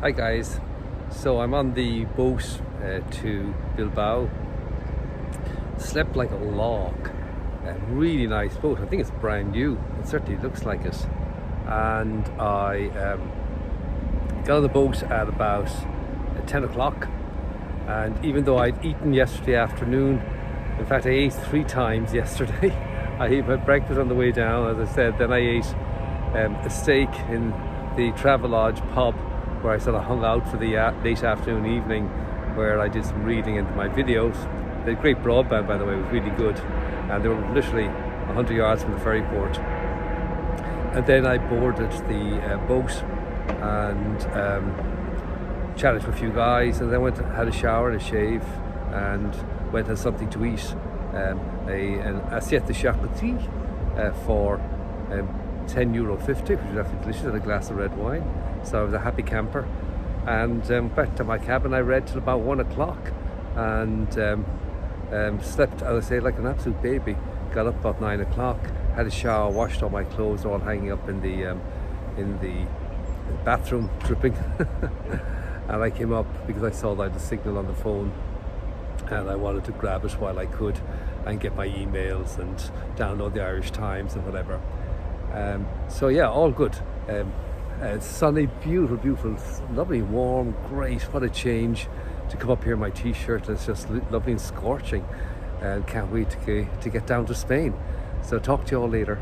Hi guys, so I'm on the boat to Bilbao. Slept like a log. A really nice boat. I think it's brand new. It certainly looks like it. And I got on the boat at about 10 o'clock. And even though I'd eaten yesterday afternoon, in fact I ate 3 times yesterday. I ate my breakfast on the way down, as I said. Then I ate a steak in the Travelodge pub, where I sort of hung out for the late afternoon, evening, where I did some reading into my videos. They had great broadband, by the way. It was really good, and they were literally 100 yards from the ferry port. And then I boarded the boat and chatted to a few guys, and then had a shower and a shave, and went and had something to eat. An assiette de charcuterie for €10.50, which was absolutely delicious, and a glass of red wine. So I was a happy camper, and back to my cabin. I read till about 1 o'clock, and slept, as I say, like an absolute baby. Got up about 9 o'clock, had a shower, washed all my clothes, all hanging up in the bathroom, dripping. And I came up because I saw that I had a signal on the phone, and I wanted to grab it while I could and get my emails and download the Irish Times and whatever. So yeah, all good. Sunny, beautiful, lovely, warm, great. What a change to come up here in my t-shirt. It's just lovely and scorching, and can't wait to get down to Spain. So talk to you all later.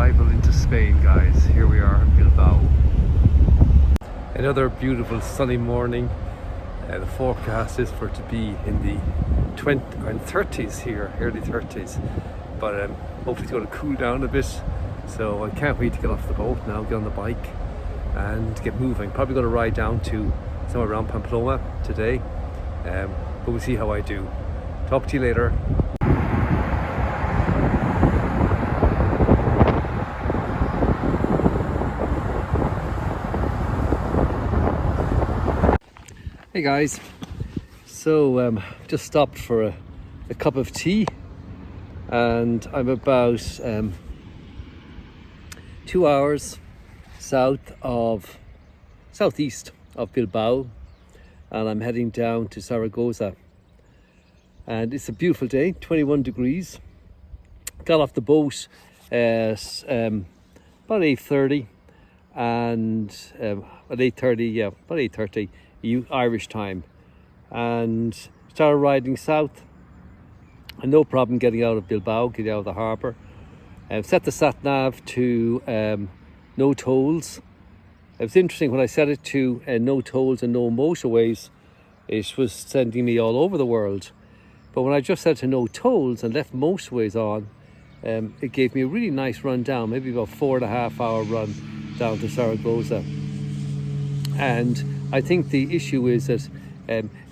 Into Spain, guys. Here we are in Bilbao. Another beautiful sunny morning. The forecast is for it to be in the 30s here, early 30s, but hopefully it's going to cool down a bit. So I can't wait to get off the boat now, get on the bike and get moving. Probably going to ride down to somewhere around Pamplona today, but we'll see how I do. Talk to you later. Hey guys, so just stopped for a cup of tea, and I'm about 2 hours southeast of Bilbao, and I'm heading down to Zaragoza. And it's a beautiful day, 21 degrees. Got off the boat at about 8:30, and at 8:30 Irish time, and started riding south, and no problem getting out of Bilbao, getting out of the harbour. Set the sat nav to no tolls. It was interesting when I set it to no tolls and no motorways, it was sending me all over the world. But when I just set to no tolls and left motorways on, it gave me a really nice run down, maybe about 4.5 hour run down to Zaragoza. And I think the issue is that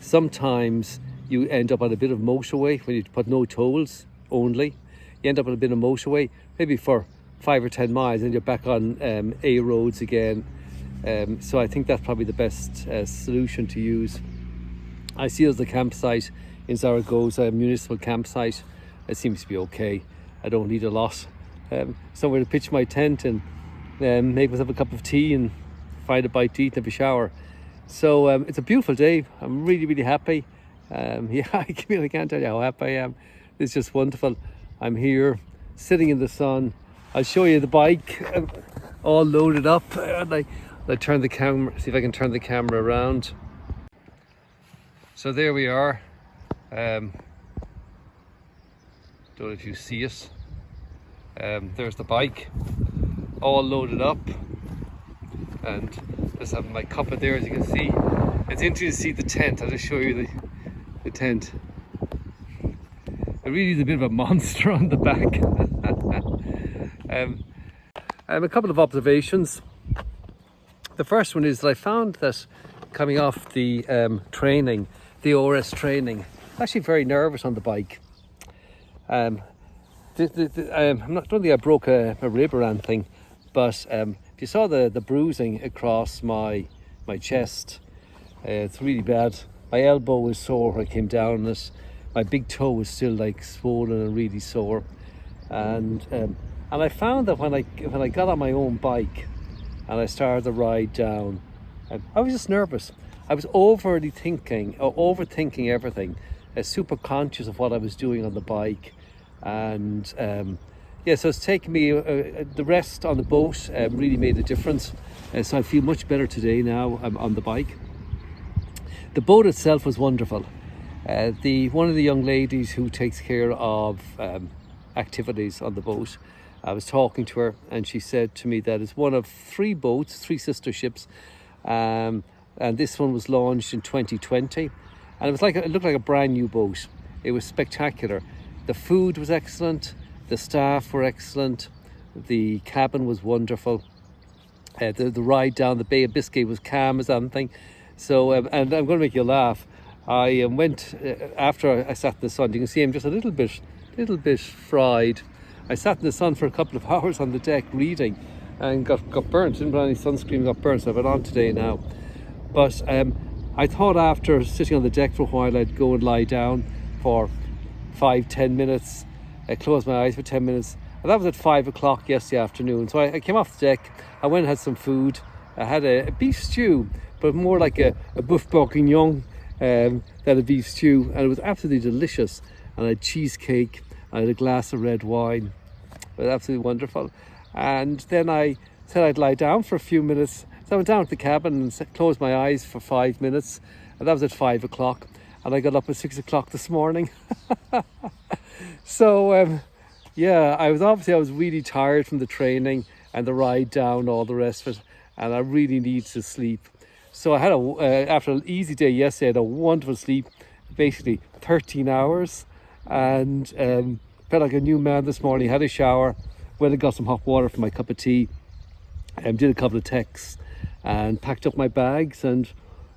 sometimes you end up on a bit of motorway when you put no tolls only. You end up on a bit of motorway, maybe for 5 or 10 miles, and you're back on A roads again. So I think that's probably the best solution to use. I see it as the campsite in Zaragoza, a municipal campsite. It seems to be okay. I don't need a lot. Somewhere to pitch my tent and make myself a cup of tea and find a bite to eat and have a shower. So it's a beautiful day. I'm really happy. Yeah, I can't tell you how happy I am. It's just wonderful. I'm here sitting in the sun. I'll show you the bike all loaded up, and I turn the camera, see if I can turn the camera around. So there we are. Don't know if you see it. There's the bike all loaded up, and Just having my cuppa there, as you can see. It's interesting to see the tent. I'll just show you the tent. It really is a bit of a monster on the back. A couple of observations. The first one is that I found that coming off the training, the ORS training, I'm actually very nervous on the bike. I'm not, don't think I broke a rib or anything, but if you saw the bruising across my chest, it's really bad. My elbow was sore when I came down it. My big toe was still like swollen and really sore, and I found that when I got on my own bike and I started the ride down, I was just nervous. I was overthinking everything, super conscious of what I was doing on the bike, and yeah, so it's taken me the rest on the boat really made a difference. So I feel much better today now. I'm on the bike. The boat itself was wonderful. One of the young ladies who takes care of activities on the boat, I was talking to her, and she said to me that it's one of 3 boats, 3 sister ships, and this one was launched in 2020, and it looked like a brand new boat. It was spectacular. The food was excellent, the staff were excellent, the cabin was wonderful. The ride down the Bay of Biscay was calm as anything. So, and I'm going to make you laugh. I went after I sat in the sun. You can see I'm just a little bit fried. I sat in the sun for a couple of hours on the deck reading, and got burnt. Didn't put any sunscreen, got burnt. So I've been on today now. But I thought after sitting on the deck for a while, I'd go and lie down for 5-10 minutes. I closed my eyes for 10 minutes, and that was at 5 o'clock yesterday afternoon. So I came off the deck. I went and had some food. I had a beef stew, but more like a boeuf bourguignon than a beef stew, and it was absolutely delicious. And I had cheesecake, I had a glass of red wine. It was absolutely wonderful. And then I said I'd lie down for a few minutes. So I went down to the cabin and closed my eyes for 5 minutes, and that was at 5 o'clock. And I got up at 6 o'clock this morning. So yeah, I was really tired from the training and the ride down, all the rest of it, and I really need to sleep. So I had after an easy day yesterday, I had a wonderful sleep, basically 13 hours, and felt like a new man this morning. Had a shower, went and got some hot water for my cup of tea, did a couple of texts, and packed up my bags and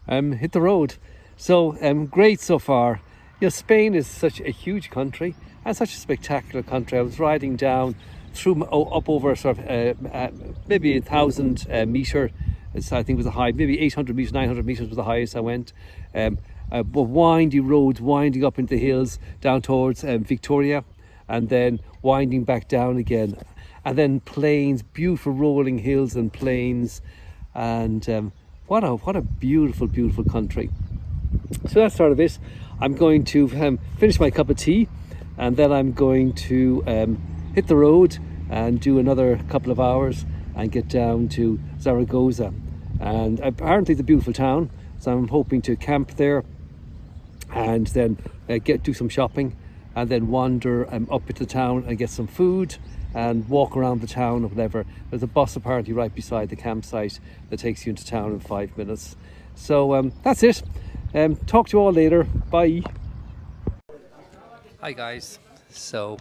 hit the road. So great so far. You know, Spain is such a huge country and such a spectacular country. I was riding down through up over sort of maybe 1,000 metre. I think it was a high, maybe 800 metres, 900 metres was the highest I went. Windy roads, winding up into the hills down towards Victoria, and then winding back down again, and then plains, beautiful rolling hills and plains, and what a beautiful country. So that's sort of it. I'm going to finish my cup of tea, and then I'm going to hit the road and do another couple of hours and get down to Zaragoza. And apparently it's a beautiful town, so I'm hoping to camp there and then do some shopping, and then wander up into the town and get some food and walk around the town or whatever. There's a bus apparently right beside the campsite that takes you into town in 5 minutes. So that's it. Talk to you all later. Bye. Hi guys. So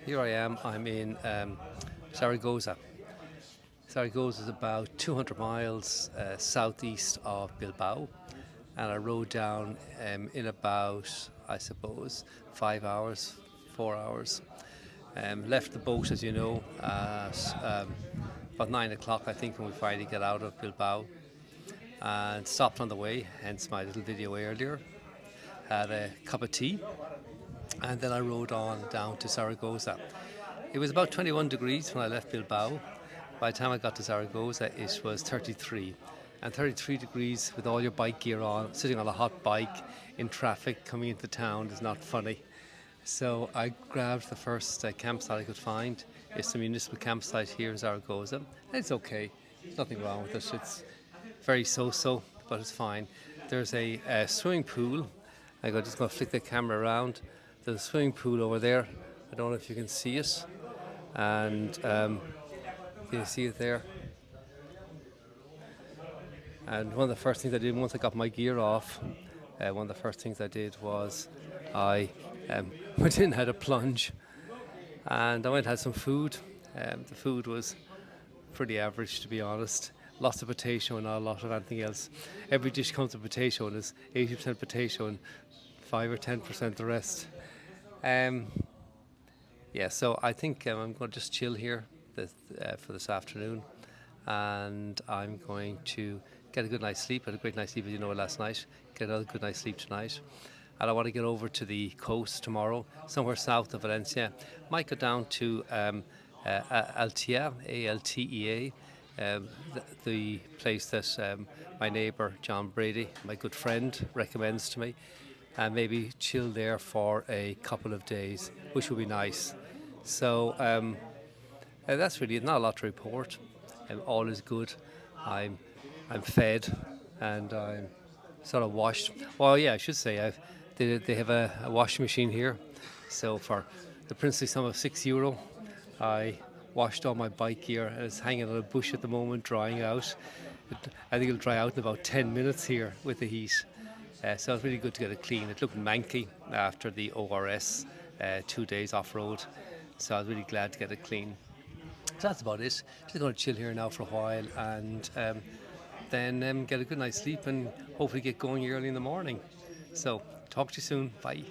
here I am. I'm in Zaragoza. Zaragoza is about 200 miles southeast of Bilbao, and I rode down in about, I suppose, 5 hours, 4 hours. Left the boat, as you know, at about 9 o'clock, I think, when we finally get out of Bilbao, and stopped on the way, hence my little video earlier. Had a cup of tea, and then I rode on down to Zaragoza. It was about 21 degrees when I left Bilbao. By the time I got to Zaragoza, it was 33. And 33 degrees with all your bike gear on, sitting on a hot bike in traffic coming into town is not funny. So I grabbed the first campsite I could find. It's a municipal campsite here in Zaragoza. It's okay, there's nothing wrong with it. It's very so-so, but it's fine. There's a swimming pool. I'm just going to flick the camera around. There's a swimming pool over there. I don't know if you can see it. And can you see it there? And one of the first things I did once I got my gear off, one of the first things I did was I went in and had a plunge, and I went and had some food. The food was pretty average, to be honest. Lots of potato and not a lot of anything else. Every dish comes with potato and is 80% potato and 5 or 10% the rest. Um, yeah, so I think I'm going to just chill here for this afternoon, and I'm going to get a good night's sleep. I had a great night's sleep, as you know, last night. Get another good night's sleep tonight. And I want to get over to the coast tomorrow, somewhere south of Valencia. Might go down to Altea, Altea, the place that my neighbour John Brady, my good friend, recommends to me, and maybe chill there for a couple of days, which would be nice. So that's really not a lot to report. All is good. I'm fed and I'm sort of washed. Well, yeah, I should say they have a washing machine here. So for the princely sum of €6, I washed all my bike gear and it's hanging on a bush at the moment, drying out. I think it'll dry out in about 10 minutes here with the heat. So it's really good to get it clean. It looked manky after the ORS 2 days off-road. So I was really glad to get it clean. So that's about it. Just going to chill here now for a while and then get a good night's sleep and hopefully get going early in the morning. So talk to you soon. Bye.